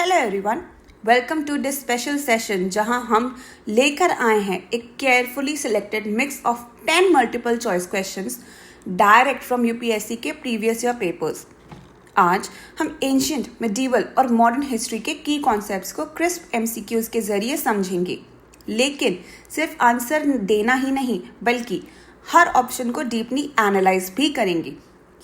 Hello everyone, welcome to this special session जहां हम लेकर आए हैं एक carefully selected mix of 10 multiple choice questions direct from UPSC के प्रीवियस ईयर पेपर्स। आज हम एंशियंट, मिडीवल और मॉडर्न हिस्ट्री के की कॉन्सेप्ट्स को क्रिस्प एमसीक्यूज के जरिए समझेंगे, लेकिन सिर्फ आंसर देना ही नहीं बल्कि हर ऑप्शन को डीपली एनालाइज भी करेंगे।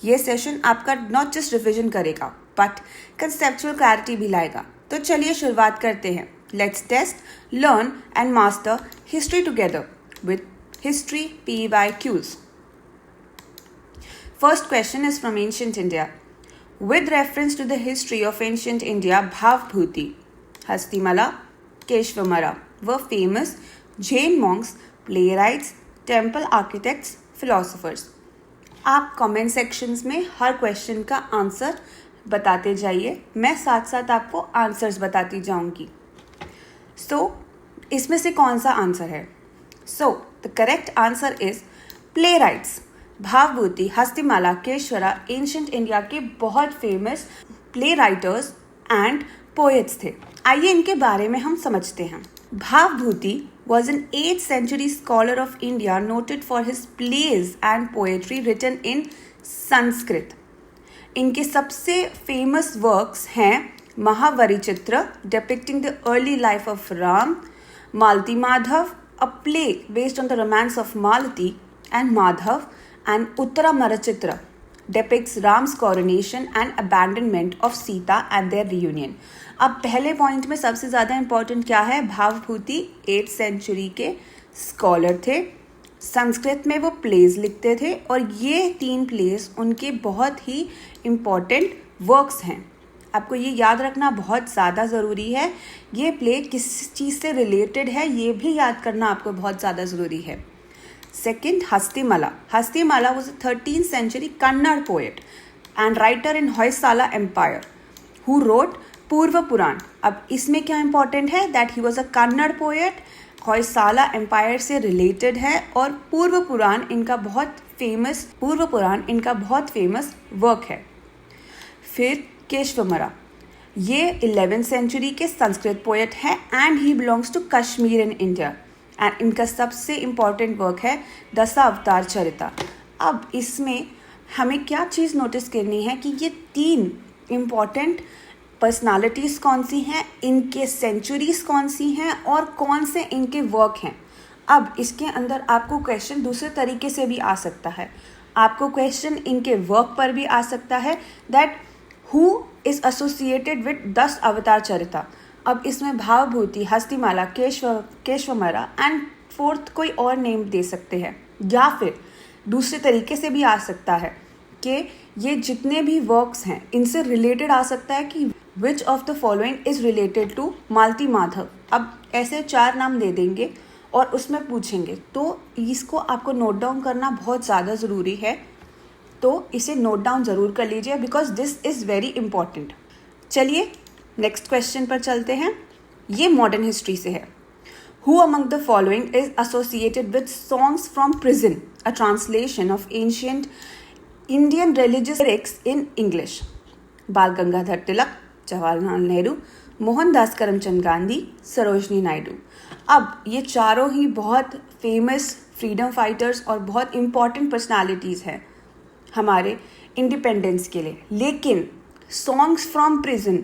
ये सेशन आपका नॉट जस्ट रिविजन करेगा बट कंसेप्चुअल क्लैरिटी भी लाएगा। तो चलिए शुरुआत करते हैं। Let's test, learn and master history together with history PYQs। First question is from ancient India. With reference to the history of ancient India, Bhavbhuti, Hastimala, Keshwamara were famous Jain monks, playwrights, temple architects, philosophers. आप comment sections में हर question का answer बताते जाइए, मैं साथ साथ आपको answers बताती जाऊंगी। इसमें से कौन सा आंसर है? The correct answer is playwrights. Bhavabhuti, Hastimala, Keshavara ancient India के बहुत famous play writers and poets थे। आइए इनके बारे में हम समझते हैं। Bhavabhuti was an 8th century scholar of India noted for his plays and poetry written in Sanskrit. इनके सबसे फेमस वर्क्स हैं महावरिचित्र depicting the early life of Ram, Malti Madhav, a play based on the romance of Malati and Madhav, and Uttara Marachitra depicts Ram's coronation and abandonment of Sita and their reunion. अब पहले point में सबसे ज़्यादा important क्या है? Bhavabhuti 8th century के scholar थे, संस्कृत में वो प्लेज लिखते थे और ये 3 प्लेज उनके बहुत ही इम्पॉर्टेंट वर्क्स हैं। आपको ये याद रखना बहुत ज़्यादा ज़रूरी है। ये प्ले किस चीज़ से रिलेटेड है ये भी याद करना आपको बहुत ज़्यादा ज़रूरी है। Second, Hastimala. Hastimala was a 13th century Kannada poet and writer in Hoysala empire who wrote Purva Purana. अब इसमें क्या इंपॉर्टेंट है? That he was a Kannada poet, Hoysala empire से रिलेटेड है और पूर्व पुराण इनका बहुत फेमस वर्क है। फिर केशवमरा, ये 11th century के संस्कृत पोएट है and he belongs to Kashmir in India and इनका सबसे इम्पॉर्टेंट वर्क है दशावतार चरिता। अब इसमें हमें क्या चीज़ नोटिस करनी है कि ये 3 इम्पॉर्टेंट पर्सनालिटीज़ कौन सी हैं, इनके सेंचुरीज कौन सी हैं और कौन से इनके वर्क हैं। अब इसके अंदर आपको क्वेश्चन दूसरे तरीके से भी आ सकता है। आपको क्वेश्चन इनके वर्क पर भी आ सकता है that who is associated with 10 अवतार चरिता। अब इसमें भावभूति, हस्तिमाला, केशवमरा एंड 4th कोई और नेम दे सकते हैं, या फिर दूसरे तरीके से भी आ सकता है कि ये जितने भी वर्क्स हैं इनसे रिलेटेड आ सकता है कि which of the following is related to Malati Madhava. अब ऐसे 4 नाम दे देंगे और उसमें पूछेंगे, तो इसको आपको नोट डाउन करना बहुत ज़्यादा ज़रूरी है। तो इसे नोट डाउन ज़रूर कर लीजिए because this is very important. चलिए नेक्स्ट क्वेश्चन पर चलते हैं। ये मॉडर्न हिस्ट्री से है। Who among the following is associated with songs from prison, a translation of ancient Indian religious lyrics in English? बाल गंगाधर तिलक, जवाहरलाल नेहरू, मोहनदास करमचंद गांधी, सरोजनी नायडू। अब ये चारों ही बहुत फेमस फ्रीडम फाइटर्स और बहुत इम्पॉर्टेंट पर्सनालिटीज़ हैं हमारे इंडिपेंडेंस के लिए, लेकिन सॉन्ग्स फ्रॉम प्रिजन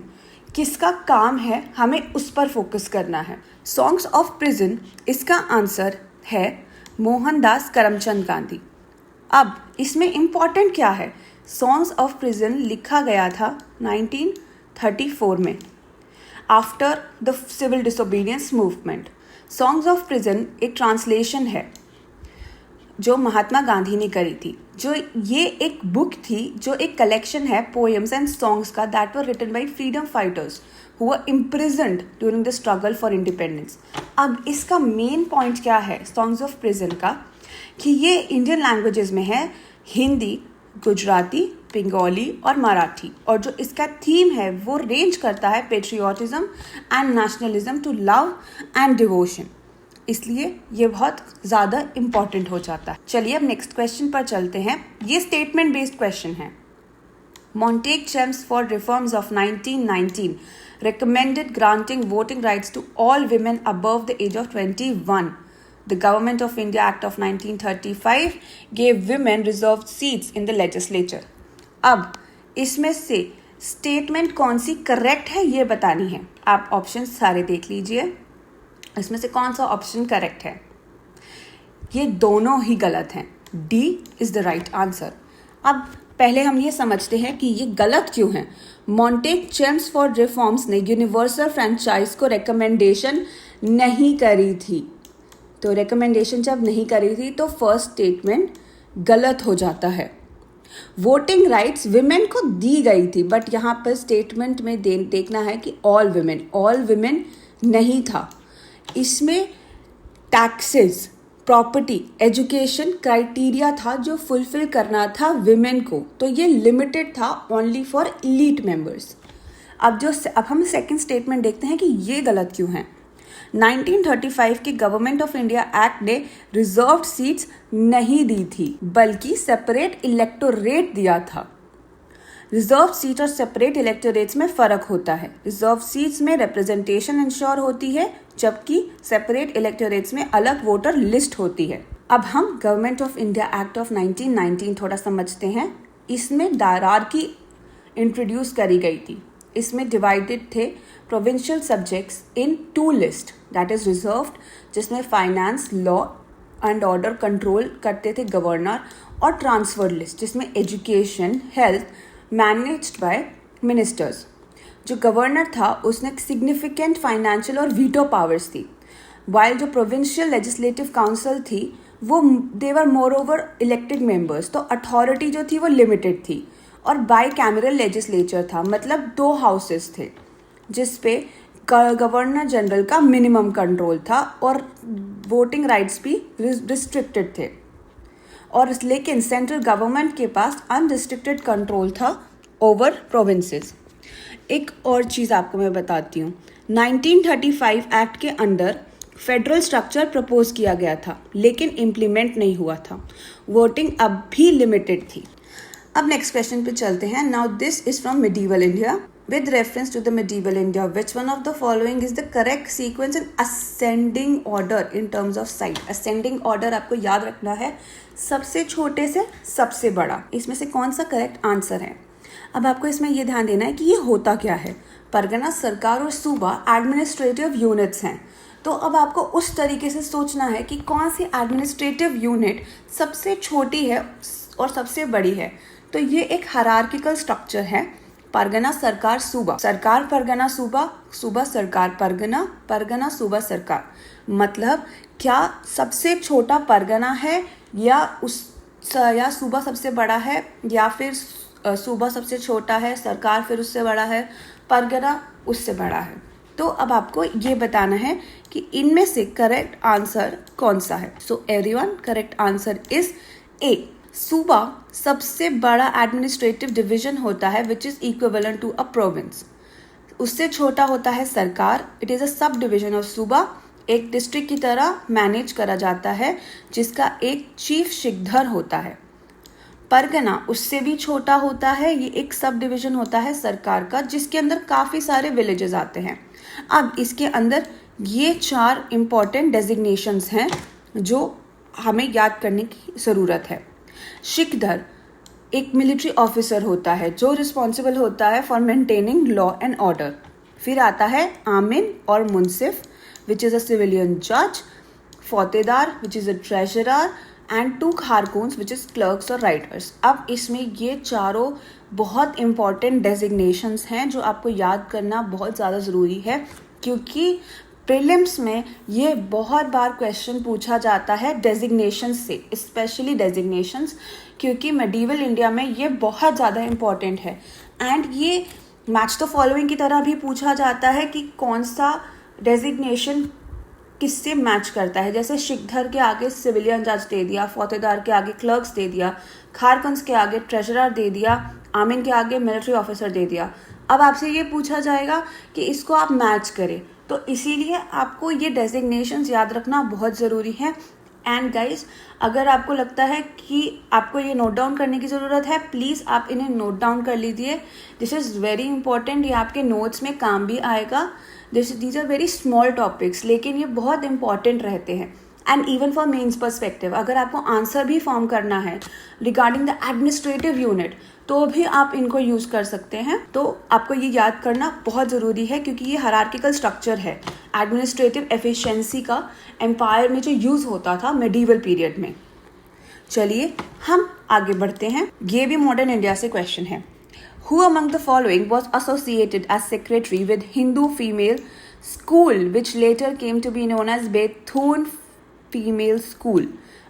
किसका काम है, हमें उस पर फोकस करना है। सॉन्ग्स ऑफ प्रिजन, इसका आंसर है मोहनदास करमचंद गांधी। अब इसमें इम्पॉर्टेंट क्या है? सॉन्ग्स ऑफ प्रिजन लिखा गया था 1934 में after the civil disobedience movement. Songs of prison एक ट्रांसलेशन है जो महात्मा गांधी ने करी थी। जो ये एक बुक थी, जो एक कलेक्शन है पोएम्स एंड सॉन्ग्स का that were written by freedom fighters who were imprisoned during the struggle for independence. अब इसका मेन पॉइंट क्या है सॉन्ग्स ऑफ प्रिजन का, कि ये इंडियन लैंग्वेजेस में है, हिंदी, गुजराती, बंगाली और मराठी, और जो इसका थीम है वो रेंज करता है patriotism and nationalism to love and devotion. इसलिए ये बहुत ज़्यादा इम्पॉर्टेंट हो जाता है। चलिए अब नेक्स्ट क्वेश्चन पर चलते हैं। ये स्टेटमेंट बेस्ड क्वेश्चन है। Montague Chems for Reforms of 1919 recommended granting voting rights to all women above the age of 21. The Government of India Act of 1935 gave women reserved seats in the legislature. अब इसमें से statement कौन C correct है ये बतानी है. आप option सारे देख लीजिए, इसमें से कौन सा ऑप्शन करेक्ट है. ये दोनों ही गलत हैं. D is the right answer. अब पहले हम ये समझते हैं कि ये गलत क्यों है. मॉन्टेक चेम्स फॉर रिफॉर्म्स ने यूनिवर्सल फ्रेंचाइज को रिकमेंडेशन नहीं करी थी. तो रिकमेंडेशन जब नहीं करी थी तो फर्स्ट स्टेटमेंट गलत हो जाता है. वोटिंग राइट्स विमेन को दी गई थी, बट यहाँ पर स्टेटमेंट में देखना है कि ऑल विमेन नहीं था. इसमें टैक्सेस, प्रॉपर्टी, एजुकेशन क्राइटेरिया था जो फुलफिल करना था विमेन को, तो ये लिमिटेड था ओनली फॉर एलीट मेंबर्स. अब हम सेकंड स्टेटमेंट देखते हैं कि ये गलत क्यों है. 1935 के गवर्नमेंट ऑफ इंडिया एक्ट ने रिजर्व्ड सीट्स नहीं दी थी, बल्कि सेपरेट इलेक्टोरेट दिया था. रिजर्व सीट और सेपरेट इलेक्टोरेट्स में फ़र्क होता है. रिजर्व सीट्स में रिप्रेजेंटेशन इंश्योर होती है, जबकि सेपरेट इलेक्टोरेट्स में अलग वोटर लिस्ट होती है. अब हम government of India act of 1919 थोड़ा समझते हैं. इसमें डायरार्की इंट्रोड्यूस करी गई थी. इसमें डिवाइडेड थे provincial subjects in 2 list, that is reserved, जिसमें finance, law and order control करते थे गवर्नर, और ट्रांसफर्ड लिस्ट जिसमें education, health managed by ministers. जो गवर्नर था उसने सिग्निफिकेंट फाइनेंशियल और वीटो पावर्स थी, वाइल जो प्रोविंशियल लेजिस्लेटिव काउंसिल थी वो they were more over elected members, तो अथॉरिटी जो थी वो लिमिटेड थी. और बाई कैमरल लेजिस्लेचर था, मतलब 2 हाउसेस थे जिसपे गवर्नर जनरल का मिनिमम कंट्रोल था और वोटिंग राइट्स भी रिस्ट्रिक्टेड थे. और लेकिन सेंट्रल गवर्नमेंट के पास अनरिस्ट्रिक्टेड कंट्रोल था ओवर प्रोविंसेस. एक और चीज़ आपको मैं बताती हूँ. 1935 एक्ट के अंदर फेडरल स्ट्रक्चर प्रपोज किया गया था, लेकिन इम्प्लीमेंट नहीं हुआ था. वोटिंग अब भी लिमिटेड थी. अब नेक्स्ट क्वेश्चन पे चलते हैं. Now this is from medieval India. With reference to the medieval India, which one of the following is the correct sequence in ascending order in terms of size? Ascending order आपको याद रखना है, सबसे छोटे से सबसे बड़ा. इसमें से कौन सा करेक्ट आंसर है? अब आपको इसमें ये ध्यान देना है कि ये होता क्या है. परगना, सरकार और सूबा एडमिनिस्ट्रेटिव यूनिट्स हैं. तो अब आपको उस तरीके से सोचना है कि कौन सी एडमिनिस्ट्रेटिव यूनिट सबसे छोटी है और सबसे बड़ी है. तो ये एक हायरार्किकल स्ट्रक्चर है. परगना, सरकार, सूबा, सरकार, परगना, सूबा, सूबा, सरकार, परगना, परगना, सूबा, सरकार. मतलब क्या सबसे छोटा परगना है या सूबा सबसे बड़ा है, या फिर सूबा सबसे छोटा है, सरकार फिर उससे बड़ा है, परगना उससे बड़ा है. तो अब आपको ये बताना है कि इनमें से करेक्ट आंसर कौन सा है. So everyone, correct answer is A. सूबा सबसे बड़ा एडमिनिस्ट्रेटिव डिवीजन होता है which is equivalent to a province. उससे छोटा होता है सरकार. It is a sub division of सूबा. एक डिस्ट्रिक्ट की तरह मैनेज करा जाता है, जिसका एक चीफ शिखधर होता है. परगना उससे भी छोटा होता है. ये एक सब डिवीजन होता है सरकार का, जिसके अंदर काफ़ी सारे विलेजेस आते हैं. अब इसके अंदर ये 4 इम्पॉर्टेंट डेजिग्नेशंस हैं जो हमें याद करने की ज़रूरत है. शिखधर एक मिलिट्री ऑफिसर होता है जो रिस्पॉन्सिबल होता है for maintaining law and order. फिर आता है आमिन और मुंसिफ विच इज़ अ सिविलियन जज, फौतेदार which is a treasurer, and 2 खारकून्स विच इज़ क्लर्क्स और राइटर्स. अब इसमें ये चारों बहुत इंपॉर्टेंट डेजिग्नेशंस हैं जो आपको याद करना बहुत ज़्यादा ज़रूरी है, क्योंकि प्रीलिम्स में ये बहुत बार क्वेश्चन पूछा जाता है डेजिग्नेशंस से, स्पेशली डेजिग्नेशंस, क्योंकि मेडिवल इंडिया में ये बहुत ज़्यादा इम्पॉर्टेंट है. एंड ये मैच द फॉलोइंग की तरह भी पूछा जाता है कि कौन सा डेजिग्नेशन किससे मैच करता है. जैसे शिखधर के आगे सिविलियन जज दे दिया, फौतेदार के आगे क्लर्क्स दे दिया, खारकंस के आगे ट्रेजरर दे दिया, आमिन के आगे मिलिट्री ऑफिसर दे दिया. अब आपसे ये पूछा जाएगा कि इसको आप मैच करें, तो इसीलिए आपको ये डेजिग्नेशंस याद रखना बहुत ज़रूरी है. एंड गाइज, अगर आपको लगता है कि आपको ये नोट डाउन करने की ज़रूरत है, प्लीज़ आप इन्हें नोट डाउन कर लीजिए. This is very important. ये आपके नोट्स में काम भी आएगा. These are very small topics, लेकिन ये बहुत इंपॉर्टेंट रहते हैं. And even for mains perspective, अगर आपको आंसर भी फॉर्म करना है रिगार्डिंग द एडमिनिस्ट्रेटिव यूनिट, तो भी आप इनको यूज़ कर सकते हैं. तो आपको ये याद करना बहुत ज़रूरी है, क्योंकि ये हायरार्किकल स्ट्रक्चर है एडमिनिस्ट्रेटिव एफिशिएंसी का एम्पायर में जो यूज़ होता था मेडिवल पीरियड में. चलिए हम आगे बढ़ते हैं. ये भी मॉडर्न इंडिया से क्वेश्चन है. Who among the following was associated as secretary with Hindu female school, which later came to be known as Bethune Female School?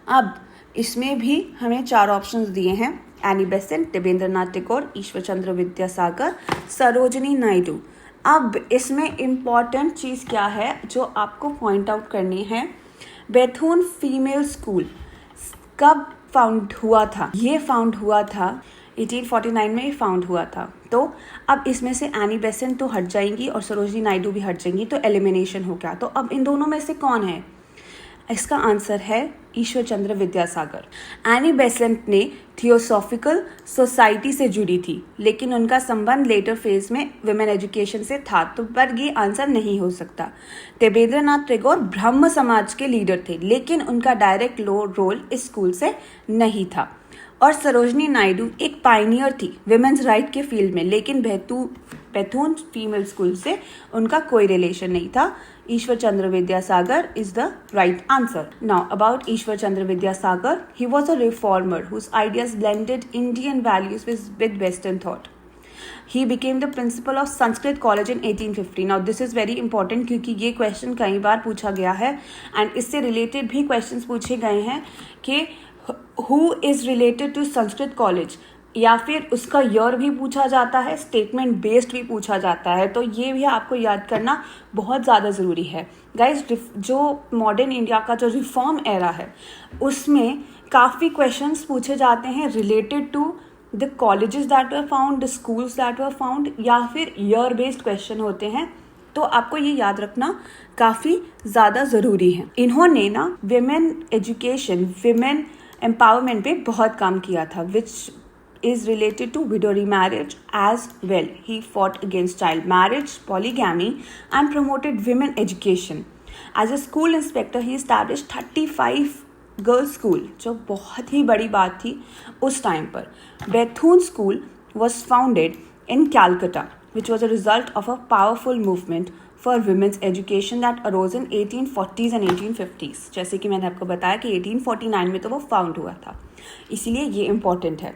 अब इसमें भी हमें 4 ऑप्शंस दिए हैं. एनी बेसेंट, देवेंद्रनाथ टैगोर, ईश्वर चंद्र विद्यासागर, सरोजिनी नायडू. अब इसमें इम्पॉर्टेंट चीज़ क्या है जो आपको पॉइंट आउट करनी है. बेथून फीमेल स्कूल कब फाउंड हुआ था? ये फाउंड हुआ था 1849 में ही फाउंड हुआ था. तो अब इसमें से एनी बेसेंट तो हट जाएंगी और सरोजिनी नायडू भी हट जाएंगी, तो एलिमिनेशन हो गया. तो अब इन दोनों में से कौन है? इसका आंसर है ईश्वर चंद्र विद्यासागर. एनी बेसेंट ने थियोसॉफिकल सोसाइटी से जुड़ी थी, लेकिन उनका संबंध लेटर फेज में विमेन एजुकेशन से था, तो पर ये आंसर नहीं हो सकता. देवेंद्रनाथ टैगोर ब्रह्म समाज के लीडर थे, लेकिन उनका डायरेक्ट रोल इस स्कूल से नहीं था. और सरोजिनी नायडू एक पायनियर थी विमेंस राइट के फील्ड में, लेकिन बेथून फीमेल स्कूल से उनका कोई रिलेशन नहीं था. Ishwar Chandra Vidyasagar is the right answer. Now about Ishwar Chandra Vidyasagar, he was a reformer whose ideas blended Indian values with western thought. He became the principal of Sanskrit College in 1850. Now this is very important, क्योंकि ये question कई बार पूछा गया है and इससे related भी questions पूछे गए हैं कि who is related to Sanskrit college, या फिर उसका ईयर भी पूछा जाता है, स्टेटमेंट बेस्ड भी पूछा जाता है. तो ये भी आपको याद करना बहुत ज़्यादा ज़रूरी है. गाइज, जो मॉडर्न इंडिया का जो रिफॉर्म एरा है उसमें काफ़ी क्वेश्चंस पूछे जाते हैं related to the colleges that were found, the schools that were found, या फिर ईयर बेस्ड क्वेश्चन होते हैं. तो आपको ये याद रखना काफ़ी ज़्यादा ज़रूरी है. इन्होंने ना विमेन एजुकेशन, विमेन एम्पावरमेंट पे बहुत काम किया था, विच is related to widow remarriage as well. He fought against child marriage, polygamy, and promoted women education. As a school inspector, he established 35 girls school, जो बहुत ही बड़ी बात थी उस टाइम पर. Bethune School was founded in Calcutta, which was a result of a powerful movement for women's education that arose in 1840s and 1850s. जैसे कि मैंने आपको बताया कि 1849 में तो वो फाउंड हुआ था, इसीलिए ये इम्पॉर्टेंट है.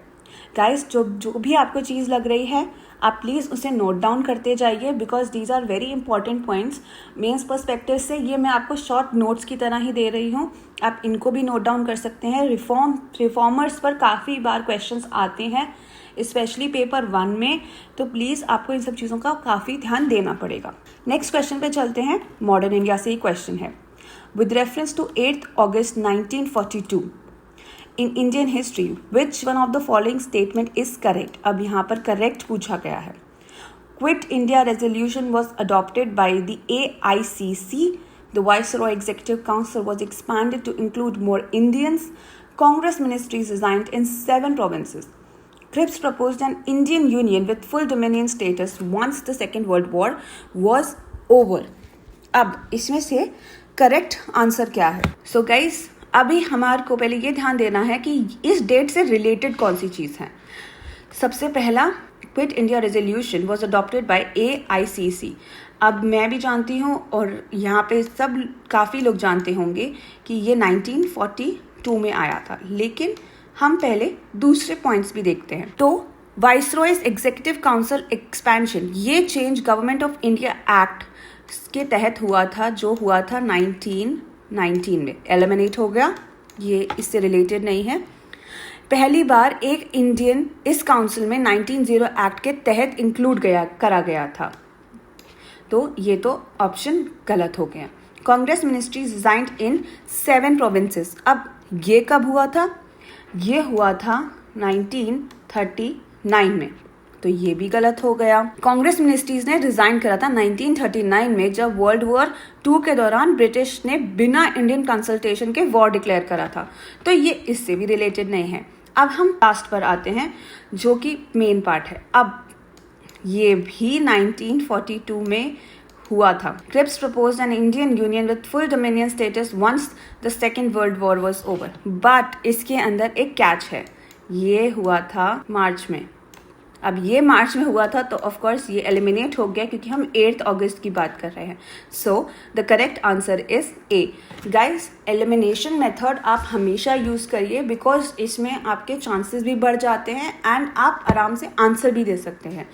गाइस, जो भी आपको चीज़ लग रही है आप प्लीज़ उसे नोट डाउन करते जाइए, because these are very important points. Mains perspective से ये मैं आपको शॉर्ट नोट्स की तरह ही दे रही हूँ, आप इनको भी नोट डाउन कर सकते हैं. रिफॉर्मर्स पर काफ़ी बार क्वेश्चंस आते हैं, स्पेशली पेपर 1 में, तो प्लीज़ आपको इन सब चीज़ों का काफ़ी ध्यान देना पड़ेगा. नेक्स्ट क्वेश्चन पे चलते हैं. मॉडर्न इंडिया से ही क्वेश्चन है. With reference to 8 August 1942 in Indian history, which one of the following statement is correct? अब यहाँ पर correct पूछा गया है. Quit India resolution was adopted by the AICC. The Viceroy Executive Council was expanded to include more Indians. Congress ministries resigned in 7 provinces. Cripps proposed an Indian union with full dominion status once the Second World War was over. अब इसमें से correct answer क्या है? So guys, अभी हमारे को पहले ये ध्यान देना है कि इस डेट से रिलेटेड कौन सी चीज़ है. सबसे पहला, quit India resolution was adopted by AICC. अब मैं भी जानती हूँ और यहाँ पे सब काफ़ी लोग जानते होंगे कि ये 1942 में आया था, लेकिन हम पहले दूसरे पॉइंट्स भी देखते हैं. तो वाइसरॉयज एग्जीक्यूटिव काउंसिल एक्सपेंशन, ये change government of India act के तहत हुआ था, जो हुआ था 1919 में. एलिमिनेट हो गया, ये इससे रिलेटेड नहीं है. पहली बार एक इंडियन इस काउंसिल में 1900 एक्ट के तहत इंक्लूड करा गया था, तो ये तो ऑप्शन गलत हो गया. कांग्रेस मिनिस्ट्री रिजाइंड इन 7 प्रोविंसेस. अब ये कब हुआ था? ये हुआ था 1939 में. तो ये भी गलत हो गया। कांग्रेस मिनिस्ट्रीज ने रिजाइन करा था 1939 में, जब वर्ल्ड वॉर 2 के दौरान ब्रिटिश ने बिना इंडियन कंसल्टेशन के वॉर डिक्लेयर करा था, तो ये इससे भी रिलेटेड नहीं है। अब हम लास्ट पर आते हैं जो कि मेन पार्ट है। अब ये भी 1942 में हुआ था। Cripps proposed an Indian union with full dominion status once the second world war was over, but इसके अंदर एक कैच है, ये हुआ था मार्च में। अब ये मार्च में हुआ था तो ऑफ कोर्स ये एलिमिनेट हो गया क्योंकि हम 8 अगस्त की बात कर रहे हैं। So the correct answer is A. Guys, elimination method आप हमेशा यूज करिए बिकॉज इसमें आपके चांसेस भी बढ़ जाते हैं एंड आप आराम से आंसर भी दे सकते हैं,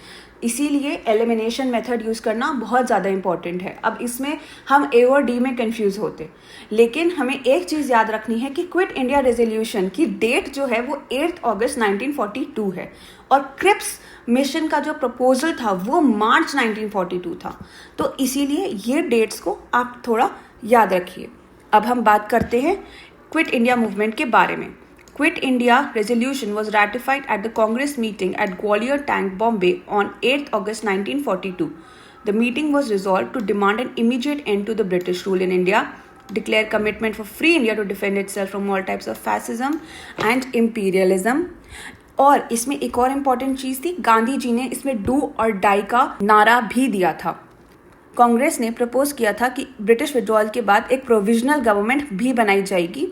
इसीलिए एलिमिनेशन मेथड यूज करना बहुत ज़्यादा इंपॉर्टेंट है। अब इसमें हम ए और डी में कंफ्यूज होते, लेकिन हमें एक चीज़ याद रखनी है कि क्विट इंडिया रेजोल्यूशन की डेट जो है वो 8 अगस्त 1942 है और क्रिप्स मिशन का जो प्रपोजल था वो मार्च 1942 था, तो इसीलिए ये डेट्स को आप थोड़ा याद रखिए। अब हम बात करते हैं क्विट इंडिया मूवमेंट के बारे में। Quit India resolution was ratified at the Congress meeting at Gwalior Tank, Bombay on 8th August 1942. The meeting was resolved to demand an immediate end to the British rule in India, declare commitment for free India to defend itself from all types of fascism and imperialism. और इसमें एक और important चीज़ थी, गांधी जी ने इसमें do और die का नारा भी दिया था। कांग्रेस ने प्रपोज किया था कि ब्रिटिश विड्रॉल के बाद एक प्रोविजनल गवर्नमेंट भी बनाई जाएगी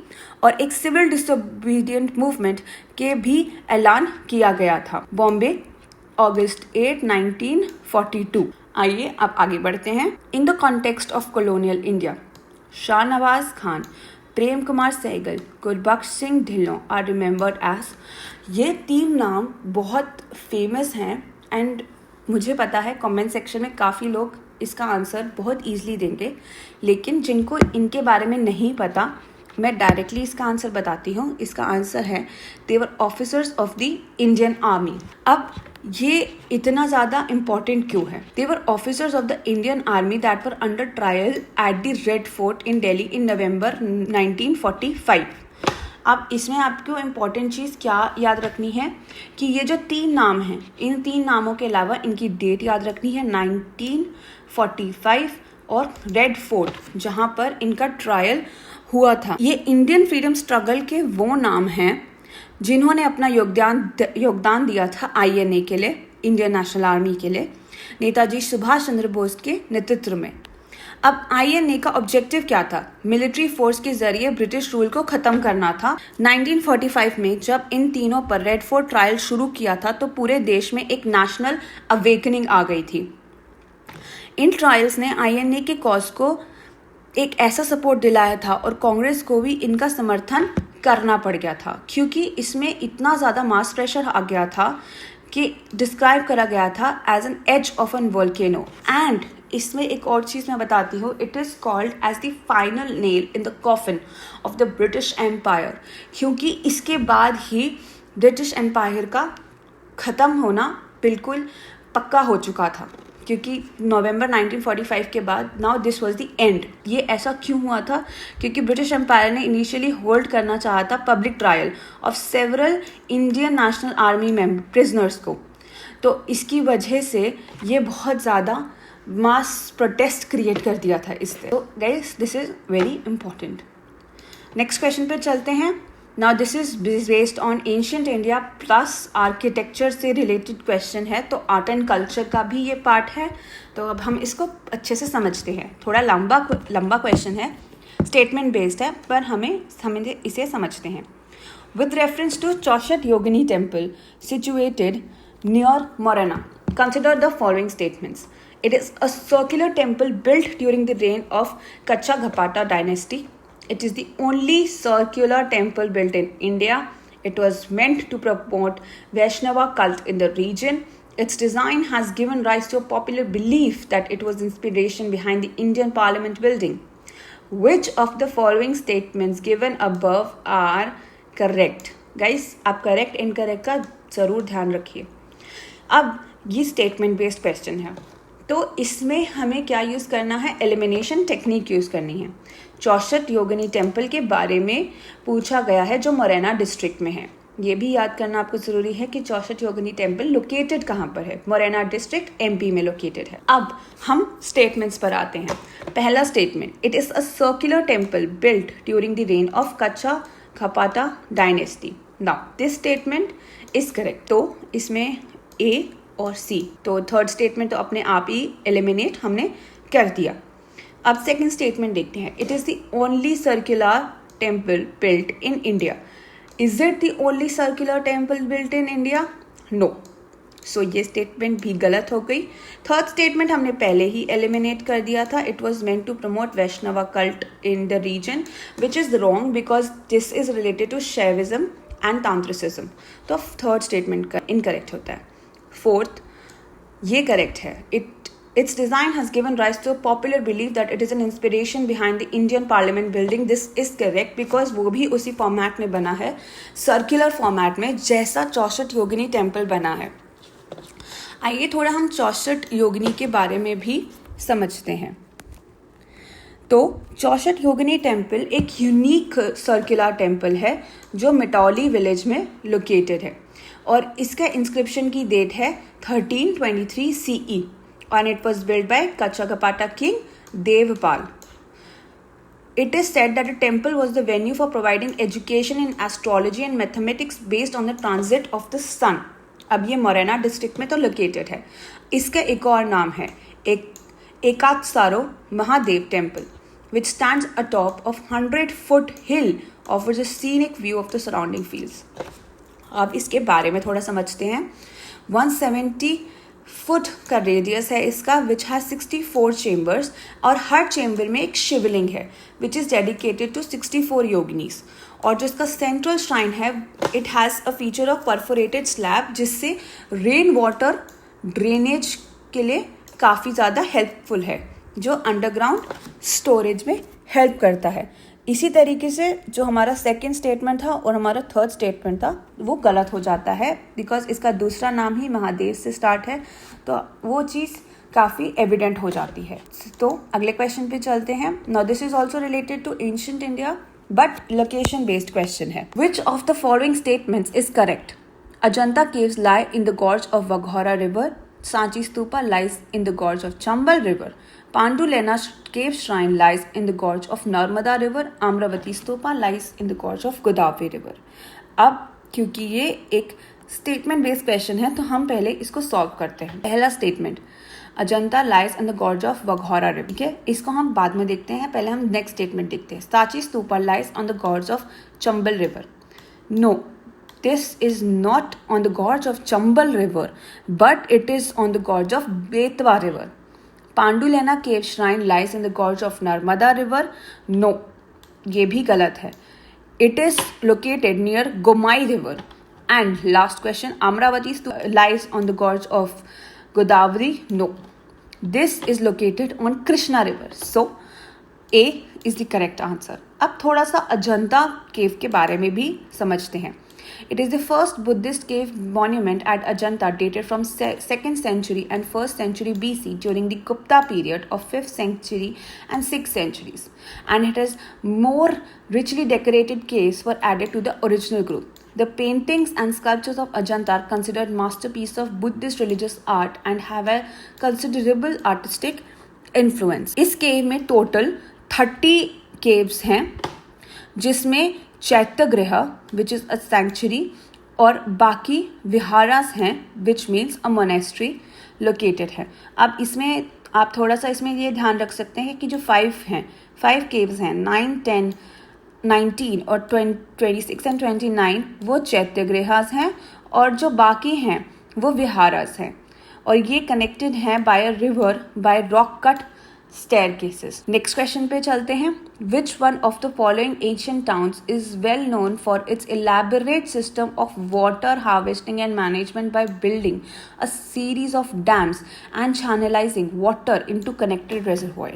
और एक सिविल डिसोबीडियंट मूवमेंट के भी ऐलान किया गया था। बॉम्बे, अगस्त 8, 1942। आइए अब आगे बढ़ते हैं। In the context of colonial India, Shahnawaz Khan, Prem Kumar Sahgal, Gurbaksh Singh Dhillon are remembered as. ये 3 नाम बहुत फेमस हैं एंड मुझे पता है कमेंट सेक्शन में काफ़ी लोग इसका आंसर बहुत ईजिली देंगे, लेकिन जिनको इनके बारे में नहीं पता मैं डायरेक्टली इसका आंसर बताती हूँ। इसका आंसर है they were officers of the Indian army. अब ये इतना ज़्यादा इम्पॉर्टेंट क्यों है? They were officers of the Indian army that were under trial at the red fort in Delhi in November 1945। अब इसमें आपको इम्पॉर्टेंट चीज़ क्या याद रखनी है कि ये जो 3 नाम हैं, इन 3 नामों के अलावा इनकी डेट याद रखनी है 1945 और रेड फोर्ट जहाँ पर इनका ट्रायल हुआ था। ये इंडियन फ्रीडम स्ट्रगल के वो नाम हैं जिन्होंने अपना योगदान दिया था INA के लिए, इंडियन नेशनल आर्मी के लिए, नेताजी सुभाष चंद्र बोस के नेतृत्व में। अब INA का ऑब्जेक्टिव क्या था? मिलिट्री फोर्स के जरिए ब्रिटिश रूल को खत्म करना था। 1945 में जब इन तीनों पर रेड फोर्ट ट्रायल शुरू किया था तो पूरे देश में एक नेशनल अवेकनिंग आ गई थी। इन ट्रायल्स ने INA के कॉज को एक ऐसा सपोर्ट दिलाया था और कांग्रेस को भी इनका समर्थन करना पड़ गया था, क्योंकि इसमें इतना ज़्यादा मास प्रेशर आ गया था कि डिस्क्राइब करा गया था as an edge of an volcano. And इसमें एक और चीज़ मैं बताती हूँ, it is called as the final nail in the coffin of the British empire, क्योंकि इसके बाद ही ब्रिटिश एम्पायर का ख़त्म होना बिल्कुल पक्का हो चुका था, क्योंकि नवंबर 1945 के बाद now this was the end. ये ऐसा क्यों हुआ था? क्योंकि ब्रिटिश एम्पायर ने इनिशियली होल्ड करना चाहा था public trial of several Indian national army prisoners को, तो इसकी वजह से ये बहुत ज़्यादा मास प्रोटेस्ट क्रिएट कर दिया था इससे। तो guys, this is very important. Next question पे चलते हैं। Now this is based on ancient India plus architecture से रिलेटेड क्वेश्चन है, तो आर्ट एंड कल्चर का भी ये पार्ट है। तो अब हम इसको अच्छे से समझते हैं। थोड़ा लंबा क्वेश्चन है, स्टेटमेंट बेस्ड है, पर हमें इसे समझते हैं। With reference to Chausath Yogini temple situated near Morena, consider the following statements. It is a circular temple built during the reign of Kachagapata dynasty. It is the only circular temple built in India. It was meant to promote Vaishnava cult in the region. Its design has given rise to a popular belief that it was inspiration behind the Indian Parliament building. Which of the following statements given above are correct? Guys, आप correct incorrect का ज़रूर ध्यान रखिए। अब ये statement based question है, तो इसमें हमें क्या यूज़ करना है? एलिमिनेशन टेक्निक यूज़ करनी है। चौशट योगिनी टेम्पल के बारे में पूछा गया है जो मोरेना डिस्ट्रिक्ट में है। ये भी याद करना आपको जरूरी है कि चौसठ योगिनी टेम्पल लोकेटेड कहाँ पर है। मोरेना डिस्ट्रिक्ट एमपी में लोकेटेड है। अब हम स्टेटमेंट्स पर आते हैं। पहला statement, it is a circular temple built during the reign of Kachchhapaghata dynasty. Now this statement is correct. तो इसमें ए और सी, तो थर्ड स्टेटमेंट तो अपने आप ही एलिमिनेट हमने कर दिया। अब सेकंड स्टेटमेंट देखते हैं। It is the only circular temple built in India. Is it the only circular temple built in India? No. So ये स्टेटमेंट भी गलत हो गई। थर्ड स्टेटमेंट हमने पहले ही एलिमिनेट कर दिया था। It was meant to promote Vaishnava cult in the region, which is wrong because this is related to Shaivism and tantricism. तो थर्ड स्टेटमेंट का इनकरेक्ट होता है। फोर्थ, ये करेक्ट है। Its design has given rise to a popular belief that it is an inspiration behind the Indian Parliament building. This is correct because वो भी उसी format में बना है, सर्कुलर फॉर्मेट में, जैसा चौसठ योगिनी टेम्पल बना है। आइए थोड़ा हम चौसठ योगिनी के बारे में भी समझते हैं। तो चौसठ योगिनी टेम्पल एक यूनिक सर्कुलर टेम्पल है जो मिटौली विलेज में लोकेटेड है और इसका इंस्क्रिप्शन की डेट है 1323 CE and it was built by Kachagapata king Devpal. It is said that the temple was the venue for providing education in astrology and mathematics based on the transit of the sun. अब ये Morena district में तो located है। इसका एक और नाम है Ekattarso Mahadeva temple, which stands atop of 100-foot hill, offers a scenic view of the surrounding fields. अब इसके बारे में थोड़ा समझते हैं। 170 फुट का रेडियस है इसका, विच हैज 64 चेम्बर्स, और हर चेम्बर में एक शिवलिंग है विच इज़ डेडिकेटेड टू 64 योगिनीस। और जो इसका सेंट्रल श्राइन है, it has a feature of perforated slab, जिससे रेन वाटर ड्रेनेज के लिए काफ़ी ज़्यादा हेल्पफुल है, जो अंडरग्राउंड स्टोरेज में हेल्प करता है। इसी तरीके से जो हमारा सेकंड स्टेटमेंट था और हमारा थर्ड स्टेटमेंट था वो गलत हो जाता है, बिकॉज इसका दूसरा नाम ही महादेव से स्टार्ट है, तो वो चीज़ काफ़ी एविडेंट हो जाती है। तो अगले क्वेश्चन पे चलते हैं। Now this is also related to ancient India but location based question है। Which of the following statements is correct? Ajanta caves lie in the gorge of Waghora river, Sanchi stupa lies in the gorge of Chambal river, Pandulena cave shrine lies in the gorge of Narmada river, Amravati stupa lies in the gorge of Godavari river. अब क्योंकि ये एक statement based question है तो हम पहले इसको solve करते हैं। पहला statement, Ajanta lies in the gorge of Waghora river, ठीक है, इसको हम बाद में देखते हैं, पहले हम नेक्स्ट स्टेटमेंट देखते हैं। Sanchi stupa lies on the gorge of Chambal river. No, this is not on the gorge of Chambal river, but it is on the gorge of Betwa river. Pandulena cave shrine lies in the gorge of Narmada river. No, ये भी गलत है। It is located near Gomai river. And last question, Amaravati lies on the gorge of Godavari. No, this is located on Krishna river. So A is the correct answer. अब थोड़ा सा अजंता केव के बारे में भी समझते हैं। It is the first Buddhist cave monument at Ajanta dated from 2nd century and 1st century BC during the Gupta period of 5th century and 6th centuries. And it has more richly decorated caves were added to the original group. The paintings and sculptures of Ajanta are considered masterpieces of Buddhist religious art and have a considerable artistic influence. इस cave में total 30 caves हैं, जिसमें चैत्यगृह विच is a century और बाकी विहारास हैं which means a monastery located है। अब इसमें आप थोड़ा सा इसमें ये ध्यान रख सकते हैं कि जो 5 केव्स हैं 9, 10, 19 और 26 एंड 29 वो चैत्यगृहास हैं और जो बाकी हैं वो विहारास हैं और ये कनेक्टेड हैं by a river by rock cut staircases. Next question पे चलते हैं। Which one of the following ancient towns is well known for its elaborate system of water harvesting and management by building a series of dams and channelizing water into connected reservoir?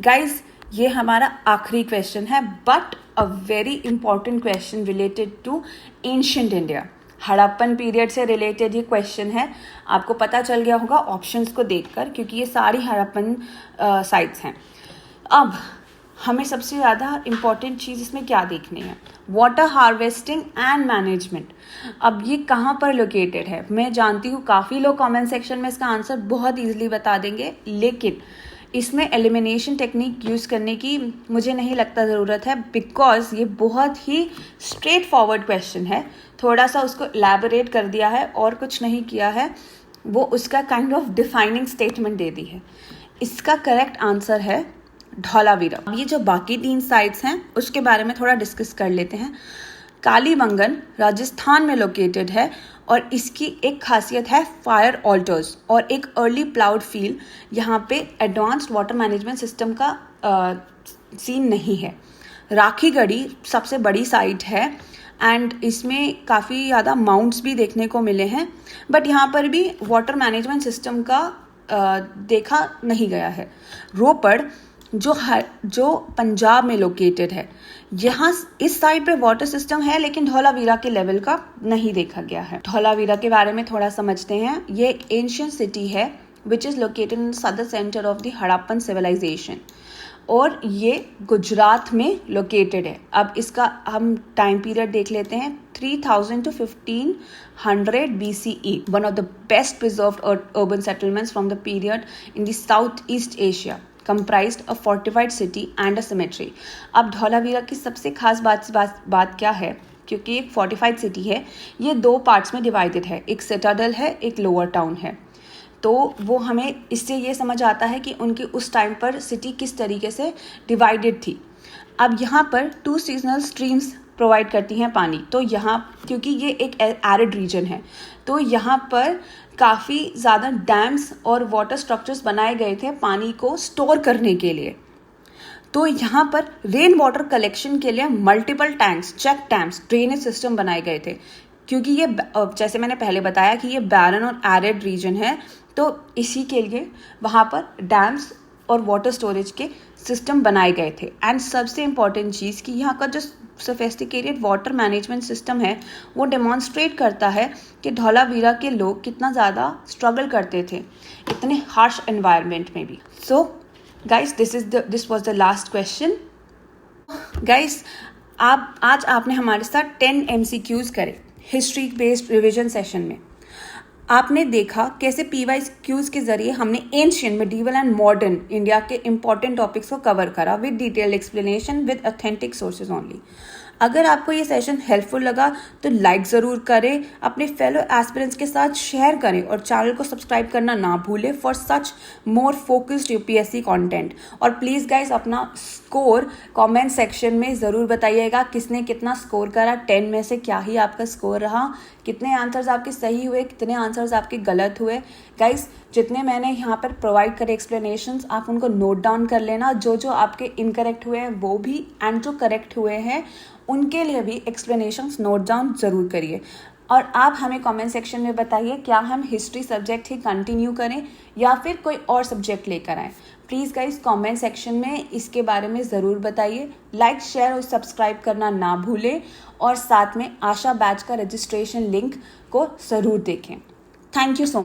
Guys, ये हमारा आखिरी question है but a very important question related to ancient India. Harappan period से रिलेटेड ये question है। आपको पता चल गया होगा ऑप्शंस को देखकर, क्योंकि ये सारी हड़प्पन साइट्स हैं। अब हमें सबसे ज़्यादा इम्पॉर्टेंट चीज़ इसमें क्या देखनी है, वाटर हार्वेस्टिंग एंड मैनेजमेंट। अब ये कहाँ पर लोकेटेड है, मैं जानती हूँ काफ़ी लोग कमेंट सेक्शन में इसका आंसर बहुत ईजिली बता देंगे, लेकिन इसमें एलिमिनेशन टेक्निक यूज़ करने की मुझे नहीं लगता ज़रूरत है, बिकॉज ये बहुत ही स्ट्रेट फॉरवर्ड क्वेश्चन है। थोड़ा सा उसको एलैबोरेट कर दिया है और कुछ नहीं किया है, वो उसका काइंड ऑफ डिफाइनिंग स्टेटमेंट दे दी है। इसका करेक्ट आंसर है धौलावीरा। ये जो बाकी 3 साइट्स हैं उसके बारे में थोड़ा डिस्कस कर लेते हैं। कालीबंगन राजस्थान में लोकेटेड है और इसकी एक खासियत है फायर ऑल्टर्स और एक अर्ली प्लाउड फील्ड। यहाँ पे एडवांस्ड वाटर मैनेजमेंट सिस्टम का सीन नहीं है। राखीगढ़ी सबसे बड़ी साइट है एंड इसमें काफ़ी ज़्यादा माउंट्स भी देखने को मिले हैं, बट यहाँ पर भी वाटर मैनेजमेंट सिस्टम का देखा नहीं गया है। रोपड़ जो पंजाब में लोकेटेड है, यहाँ इस साइड पे वाटर सिस्टम है लेकिन धौलावीरा के लेवल का नहीं देखा गया है। धौलावीरा के बारे में थोड़ा समझते हैं। ये एक एंशियंट सिटी है which is located in southern centre of the Harappan civilisation और ये गुजरात में लोकेटेड है। अब इसका हम टाइम पीरियड देख लेते हैं, 3000 to 1500 BCE, one of the best preserved urban settlements from the period in the Southeast Asia, comprised a fortified city and a cemetery। अब धौलावीरा की सबसे खास बात क्या है, क्योंकि एक फोर्टिफाइड सिटी है, ये 2 पार्ट्स में डिवाइडेड है, एक सिटाडल है, एक लोअर टाउन है। तो वो हमें इससे ये समझ आता है कि उनकी उस टाइम पर सिटी किस तरीके से डिवाइडेड थी। अब यहाँ पर 2 सीजनल स्ट्रीम्स प्रोवाइड करती हैं पानी। तो यहाँ क्योंकि ये एक एरिड रीजन है तो यहाँ पर काफ़ी ज़्यादा डैम्स और वाटर स्ट्रक्चर्स बनाए गए थे पानी को स्टोर करने के लिए। तो यहाँ पर रेन वाटर कलेक्शन के लिए multiple tanks, check dams, drainage system बनाए गए थे। क्योंकि ये जैसे मैंने पहले बताया कि ये बैरन और एरिड रीजन है, तो इसी के लिए वहाँ पर डैम्स और वाटर स्टोरेज के सिस्टम बनाए गए थे। एंड सबसे इम्पॉर्टेंट चीज़ कि यहाँ का जो सोफिस्टिकेटेड वाटर मैनेजमेंट सिस्टम है वो डेमॉन्स्ट्रेट करता है कि धौलावीरा के लोग कितना ज़्यादा स्ट्रगल करते थे इतने हार्श एनवायरनमेंट में भी। So guys, this was the last question. Guys, आज आपने हमारे साथ 10 MCQs करे हिस्ट्री बेस्ड रिविजन सेशन में। आपने देखा कैसे PYQs के जरिए हमने ancient, medieval and modern India के इंपॉर्टेंट टॉपिक्स को कवर करा with detailed explanation with authentic sources only. अगर आपको ये सेशन हेल्पफुल लगा तो लाइक ज़रूर करें, अपने फेलो एस्पिरेंट्स के साथ शेयर करें और चैनल को सब्सक्राइब करना ना भूलें for such more focused UPSC content. और प्लीज़ गाइस, अपना स्कोर कमेंट सेक्शन में ज़रूर बताइएगा किसने कितना स्कोर करा, 10 में से क्या ही आपका स्कोर रहा, कितने आंसर्स आपके सही हुए, कितने आंसर्स आपके गलत हुए। गाइस, जितने मैंने यहाँ पर प्रोवाइड करे एक्सप्लेनेशंस, आप उनको नोट डाउन कर लेना। जो आपके इनकरेक्ट हुए हैं वो भी, एंड जो करेक्ट हुए हैं उनके लिए भी एक्सप्लेनेशंस नोट डाउन ज़रूर करिए। और आप हमें कमेंट सेक्शन में बताइए क्या हम हिस्ट्री सब्जेक्ट ही कंटिन्यू करें या फिर कोई और सब्जेक्ट लेकर आएँ। प्लीज़ गाइस, कमेंट सेक्शन में इसके बारे में ज़रूर बताइए। लाइक, शेयर और सब्सक्राइब करना ना भूलें और साथ में आशा बैच का रजिस्ट्रेशन लिंक को ज़रूर देखें। Thank you so much.